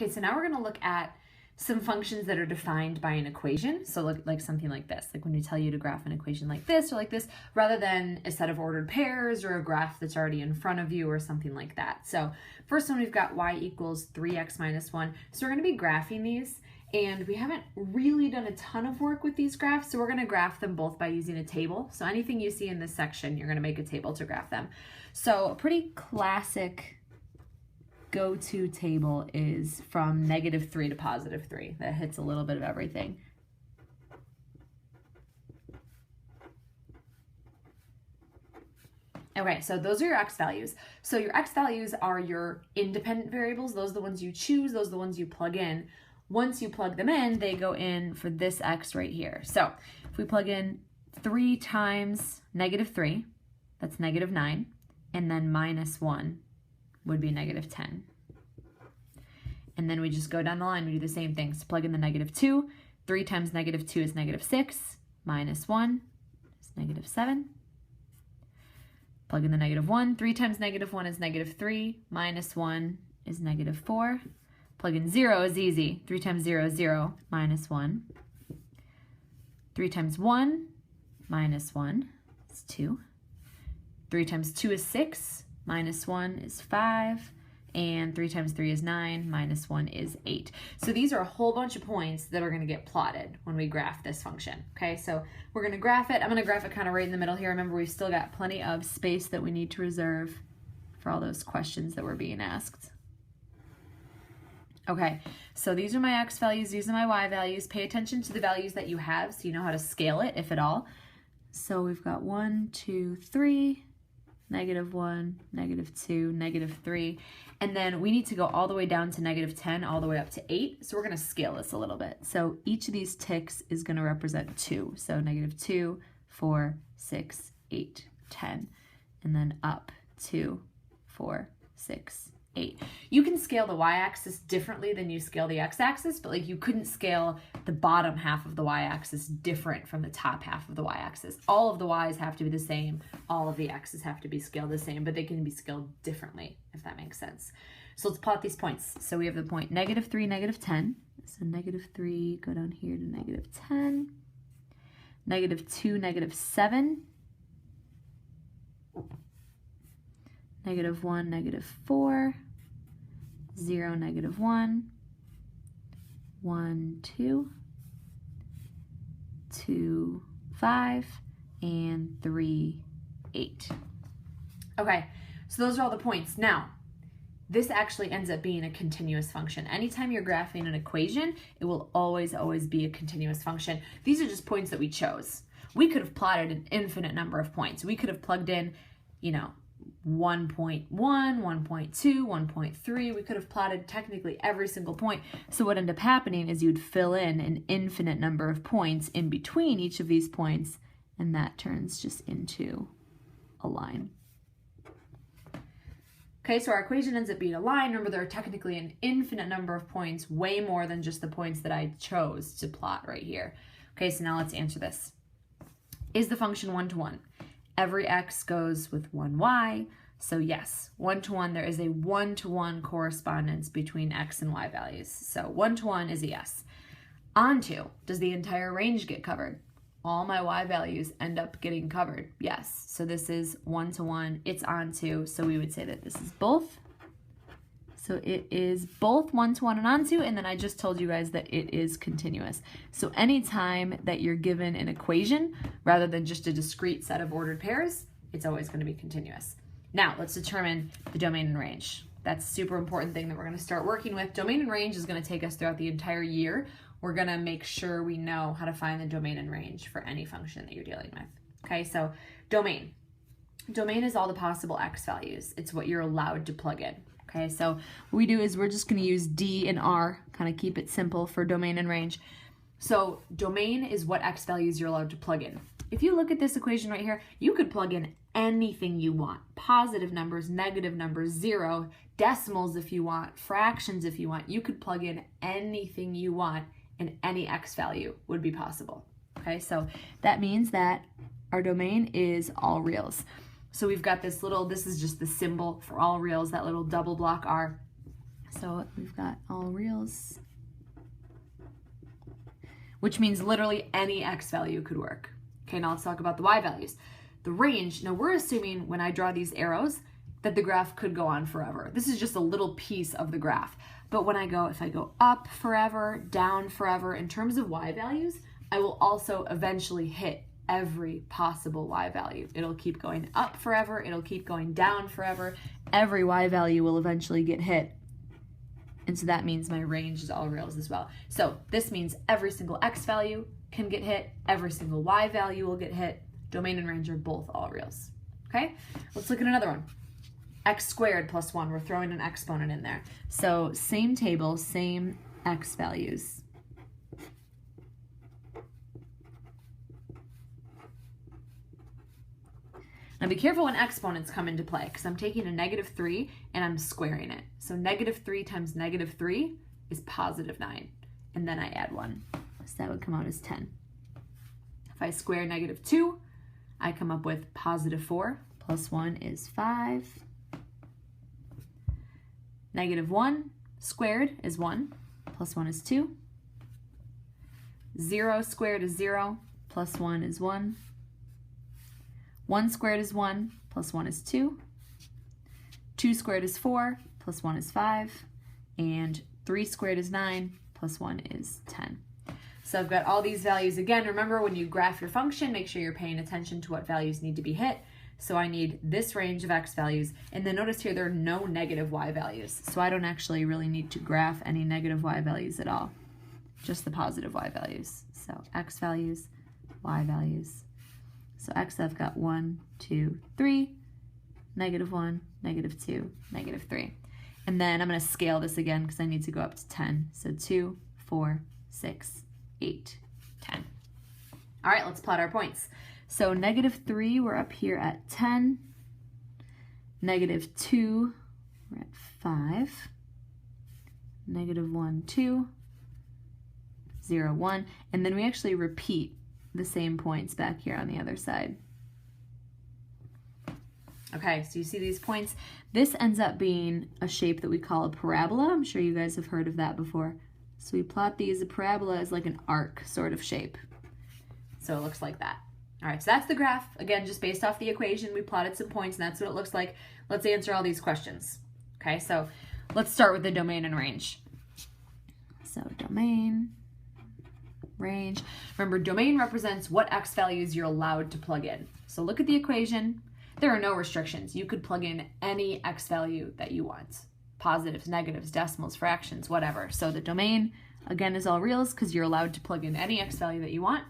Okay, so now we're gonna look at some functions that are defined by an equation. So like something like this, like when we tell you to graph an equation like this or like this, rather than a set of ordered pairs or a graph that's already in front of you or something like that. So first one, we've got y equals 3x minus 1. So we're gonna be graphing these, and we haven't really done a ton of work with these graphs, so we're gonna graph them both by using a table. So anything you see in this section, you're gonna make a table to graph them. So a pretty classic go-to table is from -3 to +3. That hits a little bit of everything. Okay, so those are your x values. So your x values are your independent variables. Those are the ones you choose. Those are the ones you plug in. Once you plug them in, they go in for this x right here. So if we plug in 3 times -3, that's -9, and then -1 would be -10. And then we just go down the line, we do the same thing. So plug in the -2, 3 times -2 is -6, -1 is -7. Plug in the -1, 3 times -1 is -3, -1 is -4. Plug in 0 is easy, 3 times 0 is 0, -1. 3 times 1, -1 is 2. 3 times 2 is 6, -1 is 5. And 3 times 3 is 9, -1 is 8. So these are a whole bunch of points that are going to get plotted when we graph this function. Okay, so we're going to graph it. I'm going to graph it kind of right in the middle here. Remember, we've still got plenty of space that we need to reserve for all those questions that were being asked. Okay, so these are my x values, these are my y values. Pay attention to the values that you have so you know how to scale it, if at all. So we've got 1, 2, 3, -1, -2, -3, and then we need to go all the way down to -10, all the way up to 8. So we're going to scale this a little bit. So each of these ticks is going to represent 2. So -2, 4, 6, 8, 10, and then up 2, 4, 6, 8. You can scale the y-axis differently than you scale the x-axis, but like you couldn't scale the bottom half of the y-axis different from the top half of the y-axis. All of the y's have to be the same. All of the x's have to be scaled the same, but they can be scaled differently, if that makes sense. So let's plot these points. So we have the point -3, -10. So -3, go down here to -10. -2, -7. -1, -4, 0, -1, 1, 2, 2, 5, and 3, 8. Okay, so those are all the points. Now, this actually ends up being a continuous function. Anytime you're graphing an equation, it will always be a continuous function. These are just points that we chose. We could have plotted an infinite number of points. We could have plugged in, 1.1, 1.2, 1.3. We could have plotted technically every single point. So what ended up happening is you'd fill in an infinite number of points in between each of these points, and that turns just into a line. Okay, so our equation ends up being a line. Remember, there are technically an infinite number of points, way more than just the points that I chose to plot right here. Okay, so now let's answer this. Is the function 1-to-1? Every x goes with one y, so yes, 1-to-1, there is a 1-to-1 correspondence between x and y values. So 1-to-1 is a yes. Onto, does the entire range get covered? All my y values end up getting covered, yes. So this is 1-to-1, it's onto, so we would say that this is both. So it is both 1-to-1 and onto, and then I just told you guys that it is continuous. So anytime that you're given an equation, rather than just a discrete set of ordered pairs, it's always going to be continuous. Now, let's determine the domain and range. That's a super important thing that we're going to start working with. Domain and range is going to take us throughout the entire year. We're going to make sure we know how to find the domain and range for any function that you're dealing with. Okay, so domain. Domain is all the possible x values. It's what you're allowed to plug in. Okay, so what we do is we're just going to use D and R, kind of keep it simple for domain and range. So domain is what x values you're allowed to plug in. If you look at this equation right here, you could plug in anything you want. Positive numbers, negative numbers, 0, decimals if you want, fractions if you want. You could plug in anything you want and any x value would be possible. Okay, so that means that our domain is all reals. So we've got this little, this is just the symbol for all reals, that little double block R. So we've got all reals, which means literally any x value could work. Okay, now let's talk about the y values. The range, now we're assuming when I draw these arrows that the graph could go on forever. This is just a little piece of the graph. But when if I go up forever, down forever, in terms of y values, I will also eventually hit every possible y value. It'll keep going up forever, it'll keep going down forever. Every y value will eventually get hit. And so that means my range is all reals as well. So this means every single x value can get hit, every single y value will get hit. Domain and range are both all reals. Okay, let's look at another one. X squared plus 1, we're throwing an exponent in there. So same table, same x values. Now be careful when exponents come into play, because I'm taking a -3 and I'm squaring it. So -3 times -3 is +9, and then I add 1. So that would come out as 10. If I square -2, I come up with +4 plus 1 is 5. -1 squared is 1, plus 1 is 2. 0 squared is 0, plus 1 is 1. 1 squared is 1, plus 1 is 2. 2 squared is 4, plus 1 is 5. And 3 squared is 9, plus 1 is 10. So I've got all these values. Again, remember when you graph your function, make sure you're paying attention to what values need to be hit. So I need this range of x values. And then notice here there are no negative y values. So I don't actually really need to graph any negative y values at all. Just the positive y values. So x values, y values. So x, I've got 1, 2, 3, -1, -2, -3. And then I'm going to scale this again because I need to go up to 10. So 2, 4, 6, 8, 10. All right, let's plot our points. So -3, we're up here at 10. -2, we're at 5. -1, 2. 0, 1. And then we actually repeat the same points back here on the other side. Okay, so you see these points? This ends up being a shape that we call a parabola. I'm sure you guys have heard of that before. So we plot these. A parabola is like an arc sort of shape. So it looks like that. All right, so that's the graph. Again, just based off the equation, we plotted some points, and that's what it looks like. Let's answer all these questions. Okay, so let's start with the domain and range. So domain, range. Remember, domain represents what x values you're allowed to plug in. So look at the equation. There are no restrictions. You could plug in any x value that you want. Positives, negatives, decimals, fractions, whatever. So the domain, again, is all reals because you're allowed to plug in any x value that you want.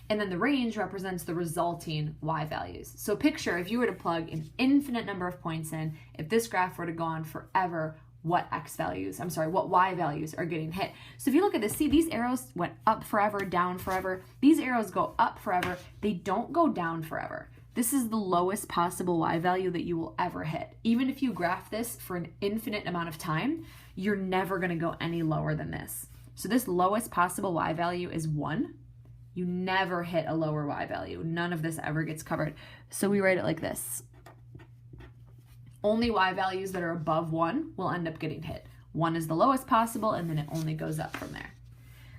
And then the range represents the resulting y values. So picture if you were to plug an infinite number of points in, if this graph were to go on forever, what y values are getting hit. So if you look at this, see these arrows went up forever, down forever. These arrows go up forever. They don't go down forever. This is the lowest possible y value that you will ever hit. Even if you graph this for an infinite amount of time, you're never going to go any lower than this. So this lowest possible y value is 1. You never hit a lower y value. None of this ever gets covered. So we write it like this. Only y values that are above 1 will end up getting hit. 1 is the lowest possible, and then it only goes up from there.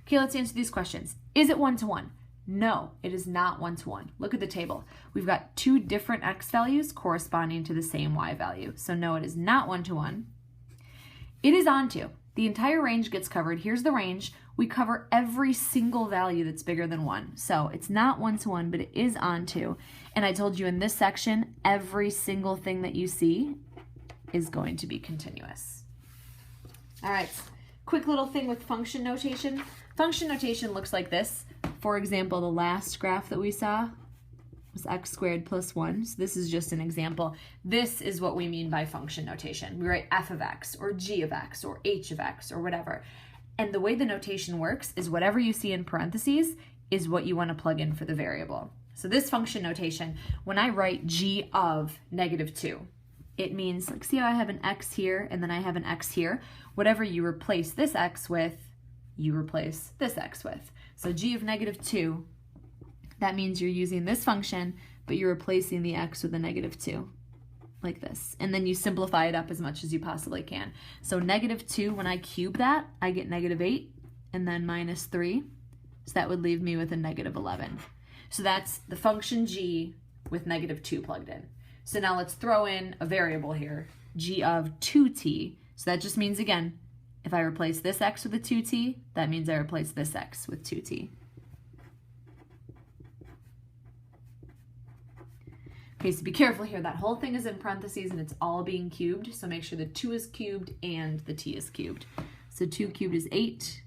Okay, let's answer these questions. Is it 1-to-1? No, it is not 1-to-1. Look at the table. We've got 2 different x values corresponding to the same y value. So no, it is not 1-to-1. It is onto. The entire range gets covered. Here's the range. We cover every single value that's bigger than 1. So it's not 1-to-1, but it is onto. And I told you in this section, every single thing that you see is going to be continuous. All right, quick little thing with function notation. Function notation looks like this. For example, the last graph that we saw was x squared plus 1. So this is just an example. This is what we mean by function notation. We write f of x or g of x or h of x or whatever. And the way the notation works is whatever you see in parentheses is what you want to plug in for the variable. So this function notation, when I write g of -2, it means, like, see how I have an x here and then I have an x here? Whatever you replace this x with, you replace this x with. So g of -2, that means you're using this function, but you're replacing the x with a -2. like this. And then you simplify it up as much as you possibly can. So -2, when I cube that, I get -8 and then -3. So that would leave me with a -11. So that's the function g with -2 plugged in. So now let's throw in a variable here, g of 2t. So that just means, again, if I replace this x with a 2t, that means I replace this x with 2t. Okay, so be careful here. That whole thing is in parentheses and it's all being cubed. So make sure the 2 is cubed and the t is cubed. So 2 cubed is 8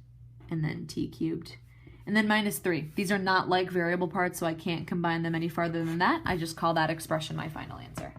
and then t cubed. And then -3. These are not like variable parts, so I can't combine them any farther than that. I just call that expression my final answer.